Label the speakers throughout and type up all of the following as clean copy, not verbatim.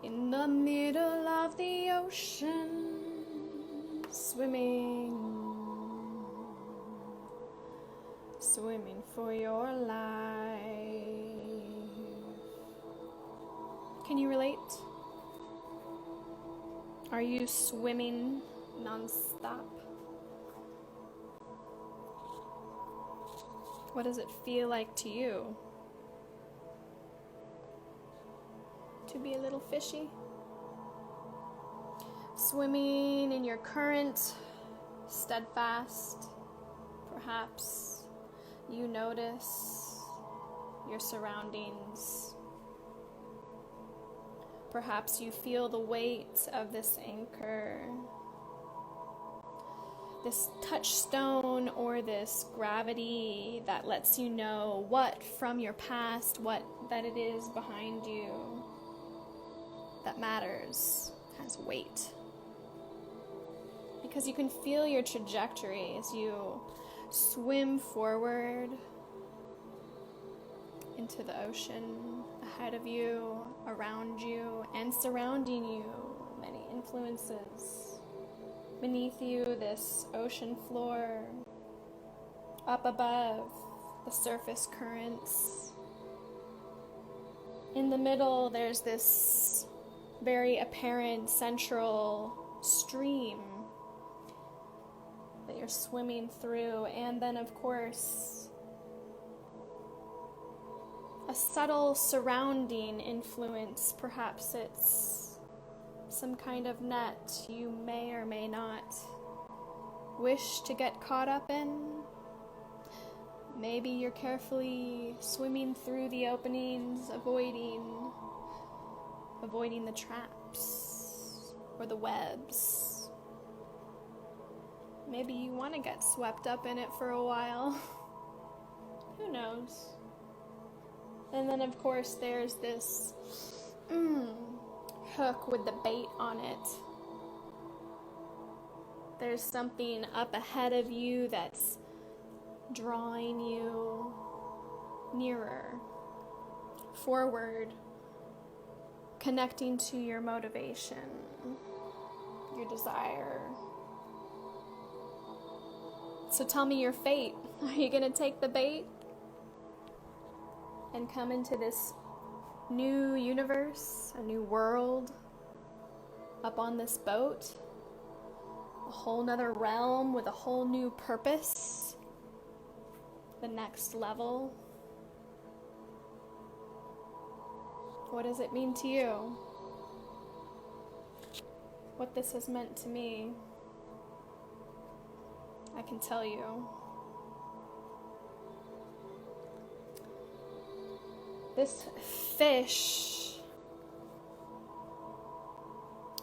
Speaker 1: in the middle of the ocean, swimming for your life. Can you relate? Are you swimming non-stop? What does it feel like to you to be a little fishy? Swimming in your current, steadfast. Perhaps you notice your surroundings. Perhaps you feel the weight of this anchor, this touchstone, or this gravity that lets you know what from your past, what that it is behind you that matters, has weight. Because you can feel your trajectory as you swim forward into the ocean ahead of you, around you, and surrounding you. Many influences. Beneath you, this ocean floor. Up above, the surface currents. In the middle, there's this very apparent central stream that you're swimming through. And then, of course, a subtle surrounding influence. Perhaps it's some kind of net you may or may not wish to get caught up in. Maybe you're carefully swimming through the openings, avoiding the traps or the webs. Maybe you want to get swept up in it for a while. Who knows? And then, of course, there's this hook with the bait on it. There's something up ahead of you that's drawing you nearer, forward, connecting to your motivation, your desire. So tell me your fate. Are you going to take the bait and come into this new universe, a new world, up on this boat, a whole nother realm with a whole new purpose, the next level? What does it mean to you? What this has meant to me, I can tell you. This fish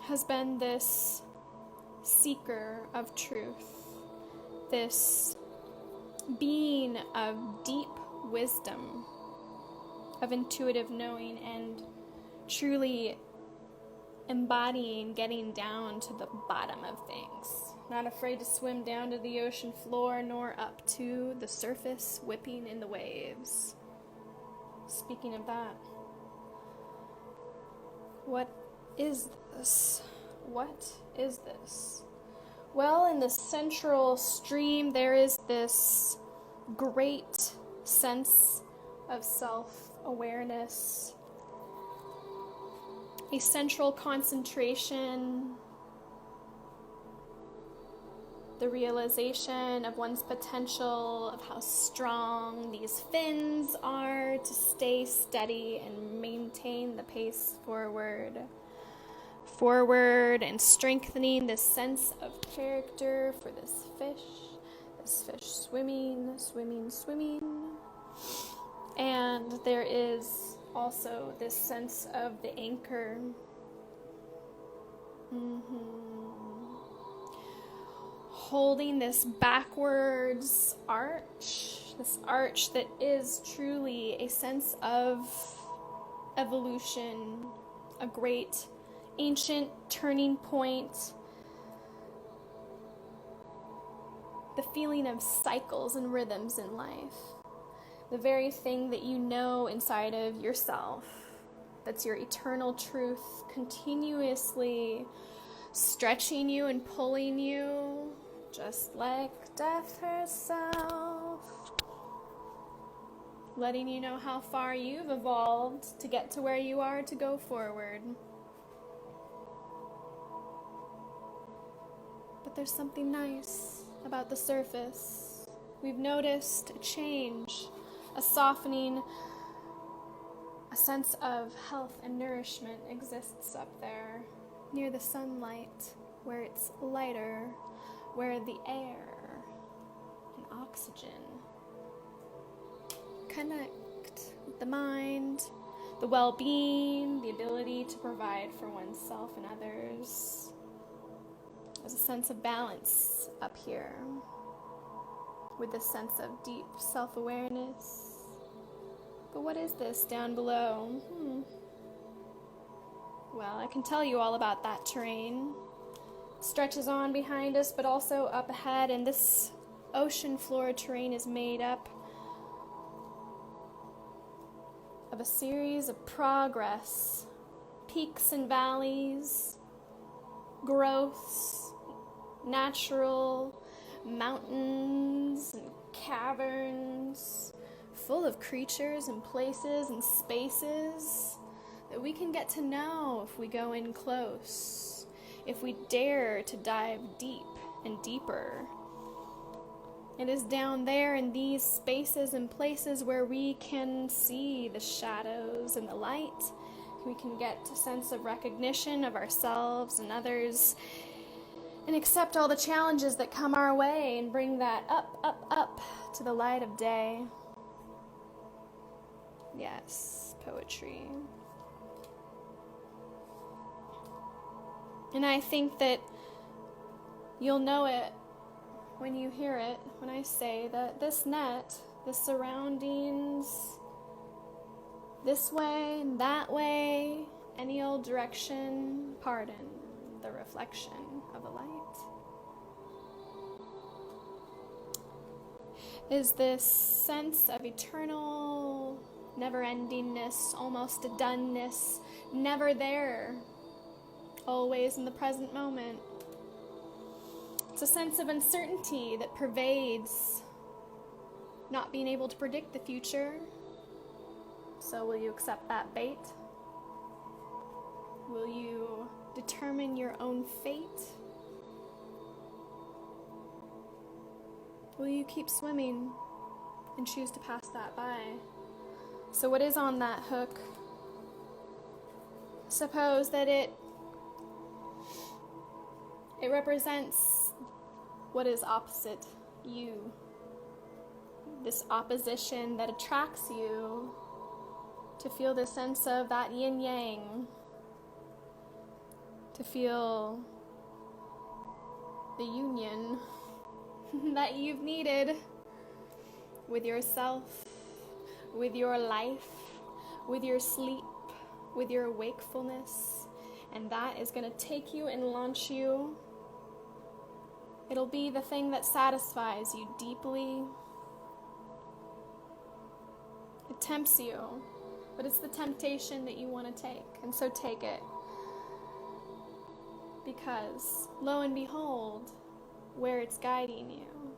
Speaker 1: has been this seeker of truth, this being of deep wisdom, of intuitive knowing, and truly embodying getting down to the bottom of things. Not afraid to swim down to the ocean floor, nor up to the surface, whipping in the waves. Speaking of that, what is this? What is this? Well, in the central stream, there is this great sense of self-awareness, a central concentration, the realization of one's potential, of how strong these fins are to stay steady and maintain the pace forward, and strengthening this sense of character for this fish swimming. And there is also this sense of the anchor. Holding this backwards arch, this arch that is truly a sense of evolution, a great ancient turning point, the feeling of cycles and rhythms in life, the very thing that you know inside of yourself that's your eternal truth, continuously stretching you and pulling you, just like death herself, letting you know how far you've evolved to get to where you are to go forward. But there's something nice about the surface. We've noticed a change, a softening, a sense of health and nourishment exists up there near the sunlight, where it's lighter, where the air and oxygen connect with the mind, the well-being, the ability to provide for oneself and others. There's a sense of balance up here, with a sense of deep self-awareness. But what is this down below? Well, I can tell you all about that terrain. It stretches on behind us, but also up ahead, and this ocean floor terrain is made up of a series of progress, peaks and valleys, growths, natural mountains and caverns, full of creatures and places and spaces that we can get to know if we go in close, if we dare to dive deep and deeper. It is down there in these spaces and places where we can see the shadows and the light. We can get a sense of recognition of ourselves and others, and accept all the challenges that come our way and bring that up to the light of day. Yes, poetry. And I think that you'll know it when you hear it, when I say that this net, the surroundings, this way and that way, any old direction, pardon the reflection of the light, is this sense of eternal never-endingness, almost a doneness, never there, always in the present moment. It's a sense of uncertainty that pervades not being able to predict the future. So will you accept that bait? Will you determine your own fate? Will you keep swimming and choose to pass that by? So what is on that hook? Suppose that it represents what is opposite you. This opposition that attracts you to feel the sense of that yin-yang, to feel the union that you've needed with yourself, with your life, with your sleep, with your wakefulness. And that is going to take you and launch you. It'll be the thing that satisfies you deeply. It tempts you, but it's the temptation that you want to take, and so take it. Because, lo and behold, where it's guiding you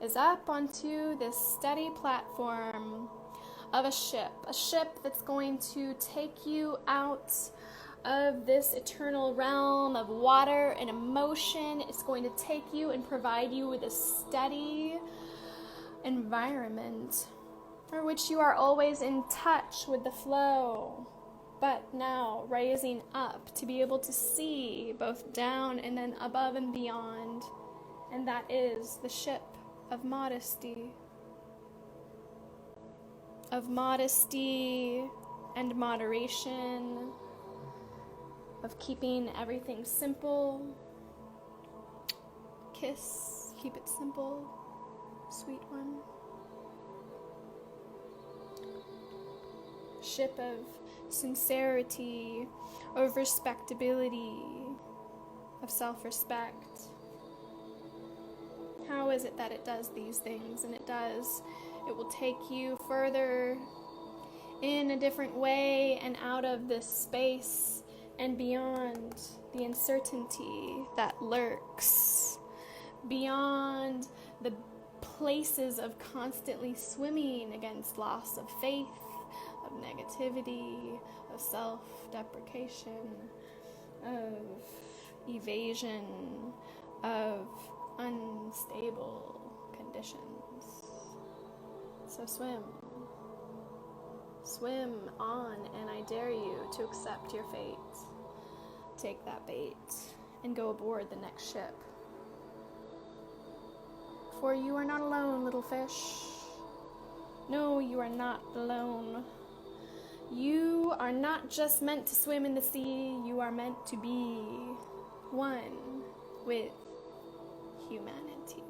Speaker 1: is up onto this steady platform of a ship that's going to take you out of this eternal realm of water and emotion. It's going to take you and provide you with a steady environment for which you are always in touch with the flow, but now raising up to be able to see both down and then above and beyond. And that is the ship of modesty. Of modesty and moderation, of keeping everything simple. Kiss, keep it simple, sweet one. Ship of sincerity, of respectability, of self-respect. How is it that it does these things? And it will take you further in a different way and out of this space and beyond the uncertainty that lurks, beyond the places of constantly swimming against loss of faith, of negativity, of self-deprecation, of evasion, of unstable conditions. So swim. Swim on, and I dare you to accept your fate. Take that bait and go aboard the next ship. For you are not alone, little fish. No, you are not alone. You are not just meant to swim in the sea, you are meant to be one with humanity.